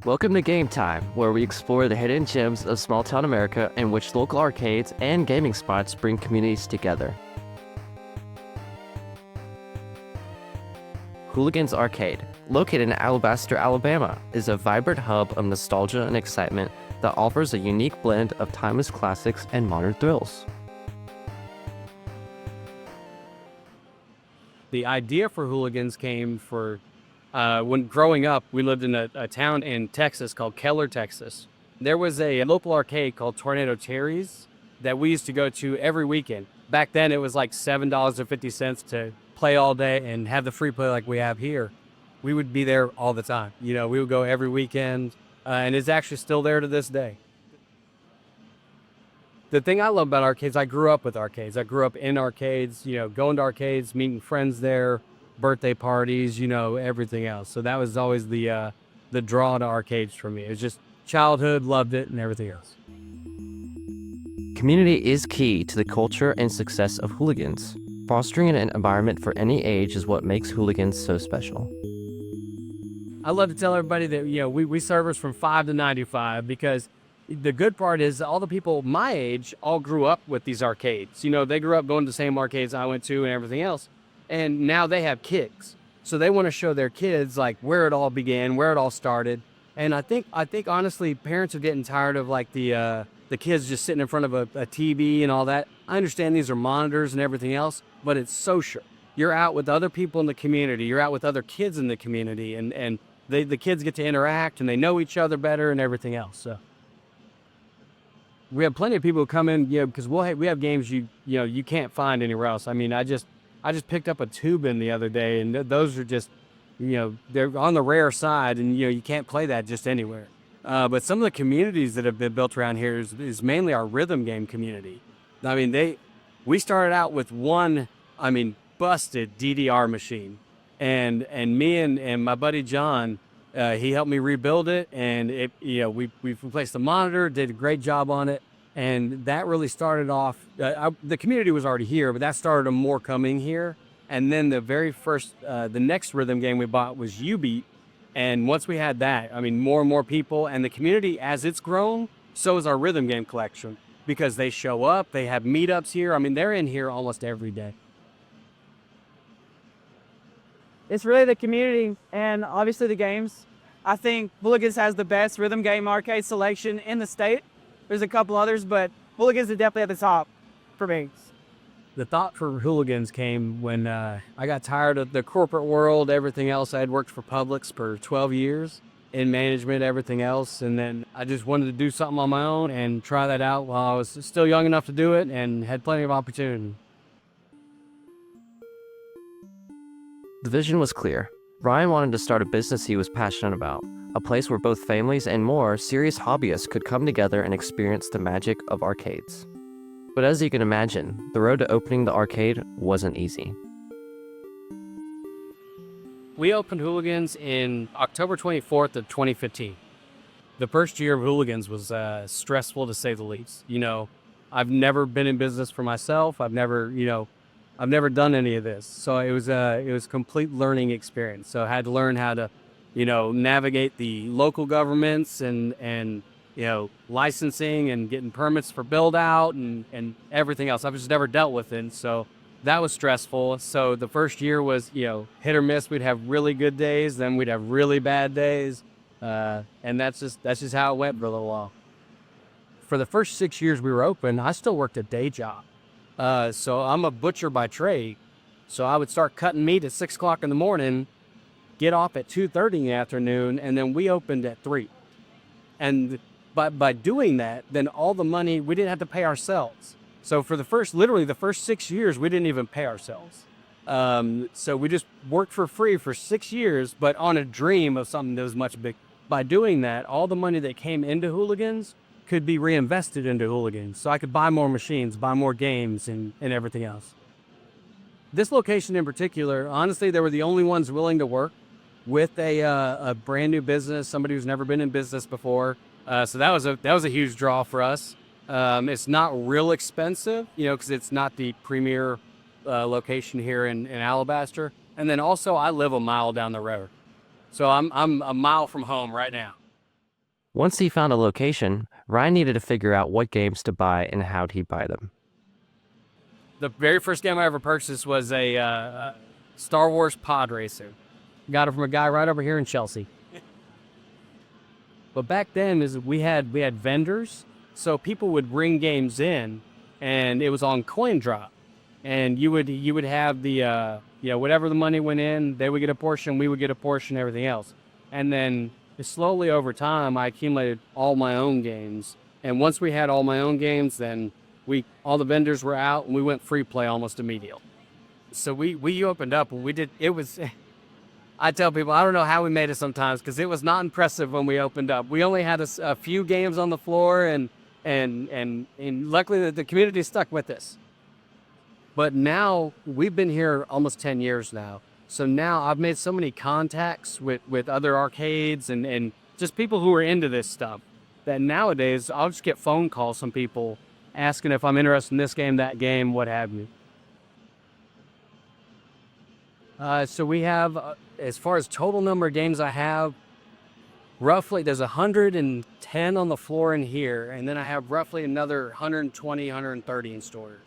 Welcome to Game Time, where we explore the hidden gems of small-town America in which local arcades and gaming spots bring communities together. Hooligans Arcade, located in Alabaster, Alabama, is a vibrant hub of nostalgia and excitement that offers a unique blend of timeless classics and modern thrills. The idea for Hooligans came when growing up, we lived in a town in Texas called Keller, Texas. There was a local arcade called Tornado Cherries that we used to go to every weekend. Back then, it was like $7.50 to play all day and have the free play like we have here. We would be there all the time. We would go every weekend, and it's actually still there to this day. The thing I love about arcades, I grew up with arcades. I grew up in arcades, going to arcades, meeting friends there, birthday parties, everything else. So that was always the draw to arcades for me. It was just childhood, loved it, and everything else. Community is key to the culture and success of Hooligans. Fostering an environment for any age is what makes Hooligans so special. I love to tell everybody that, we servers from 5 to 95 because the good part is all the people my age all grew up with these arcades. They grew up going to the same arcades I went to and everything else. And now they have kids. So they want to show their kids like where it all began, where it all started. And I think honestly, parents are getting tired of like the kids just sitting in front of a TV and all that. I understand these are monitors and everything else, but it's social. You're out with other people in the community. You're out with other kids in the community, and the kids get to interact and they know each other better and everything else. So we have plenty of people who come in, because we have games you can't find anywhere else. I mean, I just picked up a Tubin the other day, and those are just, they're on the rare side, and you can't play that just anywhere. But some of the communities that have been built around here is mainly our rhythm game community. I mean, we started out with one, busted DDR machine, and me and my buddy John, he helped me rebuild it, and we replaced the monitor, did a great job on it, and that really started off. The community was already here, but that started them more coming here. And then the very first, the next rhythm game we bought was U-Beat, and once we had that, more and more people, and the community as it's grown, so is our rhythm game collection because they show up, they have meetups here. They're in here almost every day. It's really the community and obviously the games. I think Hooligans has the best rhythm game arcade selection in the state. There's a couple others, but Hooligans is definitely at the top for me. The thought for Hooligans came when I got tired of the corporate world, everything else. I had worked for Publix for 12 years in management, everything else. And then I just wanted to do something on my own and try that out while I was still young enough to do it and had plenty of opportunity. The vision was clear. Ryan wanted to start a business he was passionate about, a place where both families and more serious hobbyists could come together and experience the magic of arcades. But as you can imagine, the road to opening the arcade wasn't easy. We opened Hooligans in October 24th of 2015. The first year of Hooligans was stressful to say the least. I've never been in business for myself. I've never done any of this. So it was a complete learning experience. So I had to learn how to, navigate the local governments and licensing and getting permits for build out and everything else. I've just never dealt with it. So that was stressful. So the first year was, hit or miss. We'd have really good days, then we'd have really bad days. And that's just how it went for a little while. For the first 6 years we were open, I still worked a day job. So I'm a butcher by trade. So I would start cutting meat at 6 o'clock in the morning, get off at 2:30 in the afternoon, and then we opened at 3. And by doing that, then all the money, we didn't have to pay ourselves. So for literally the first 6 years, we didn't even pay ourselves. So we just worked for free for 6 years, but on a dream of something that was much big. By doing that, all the money that came into Hooligans could be reinvested into Hooligans. So I could buy more machines, buy more games, and everything else. This location in particular, honestly, they were the only ones willing to work with a brand new business, somebody who's never been in business before. So that was a huge draw for us. It's not real expensive, because it's not the premier location here in Alabaster. And then also I live a mile down the road. So I'm a mile from home right now. Once he found a location, Ryan needed to figure out what games to buy and how'd he buy them. The very first game I ever purchased was a Star Wars pod racer. Got it from a guy right over here in Chelsea. But back then we had vendors, so people would bring games in, and it was on coin drop, and you would have the whatever the money went in, they would get a portion, we would get a portion, everything else, and then slowly over time I accumulated all my own games, and once we had all my own games, then all the vendors were out, and we went free play almost immediately. So we opened up, and it was. I tell people, I don't know how we made it sometimes, because it was not impressive when we opened up. We only had a few games on the floor, and luckily the community stuck with us. But now, we've been here almost 10 years now. So now I've made so many contacts with other arcades and just people who are into this stuff, that nowadays I'll just get phone calls from people asking if I'm interested in this game, that game, what have you. So we have, as far as total number of games I have, roughly there's 110 on the floor in here, and then I have roughly another 120, 130 in storage.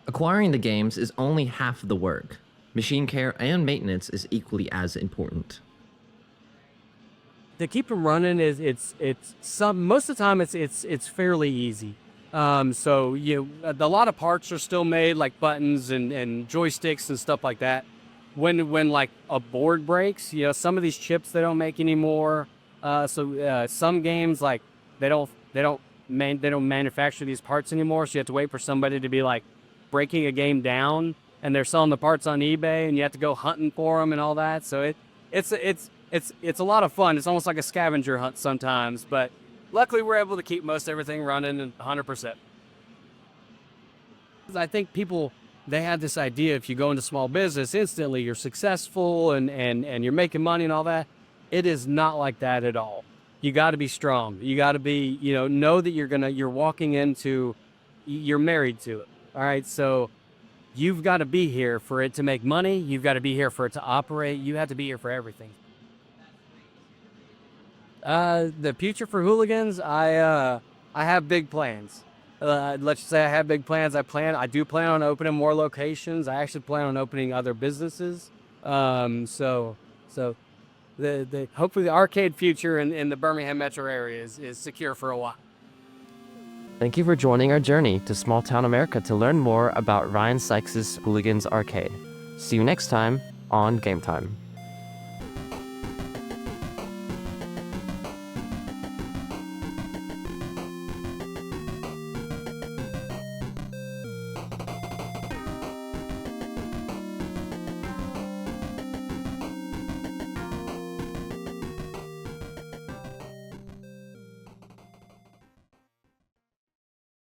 Acquiring the games is only half the work. Machine care and maintenance is equally as important. To keep them running most of the time it's fairly easy. So a lot of parts are still made, like buttons and joysticks and stuff like that. When like a board breaks, some of these chips they don't make anymore. So some games, like they don't manufacture these parts anymore. So you have to wait for somebody to be like breaking a game down, and they're selling the parts on eBay, and you have to go hunting for them and all that. So it's a lot of fun. It's almost like a scavenger hunt sometimes, but luckily, we're able to keep most everything running 100%. I think people, they have this idea if you go into small business, instantly you're successful and you're making money and all that. It is not like that at all. You got to be strong. You got to be, know that you're walking into, you're married to it. All right. So you've got to be here for it to make money. You've got to be here for it to operate. You have to be here for everything. The future for Hooligans, I have big plans. Let's just say I have big plans. I do plan on opening more locations. I actually plan on opening other businesses. So hopefully the arcade future in the Birmingham metro area is secure for a while. Thank you for joining our journey to small town America to learn more about Ryan Sykes' Hooligans Arcade. See you next time on Game Time.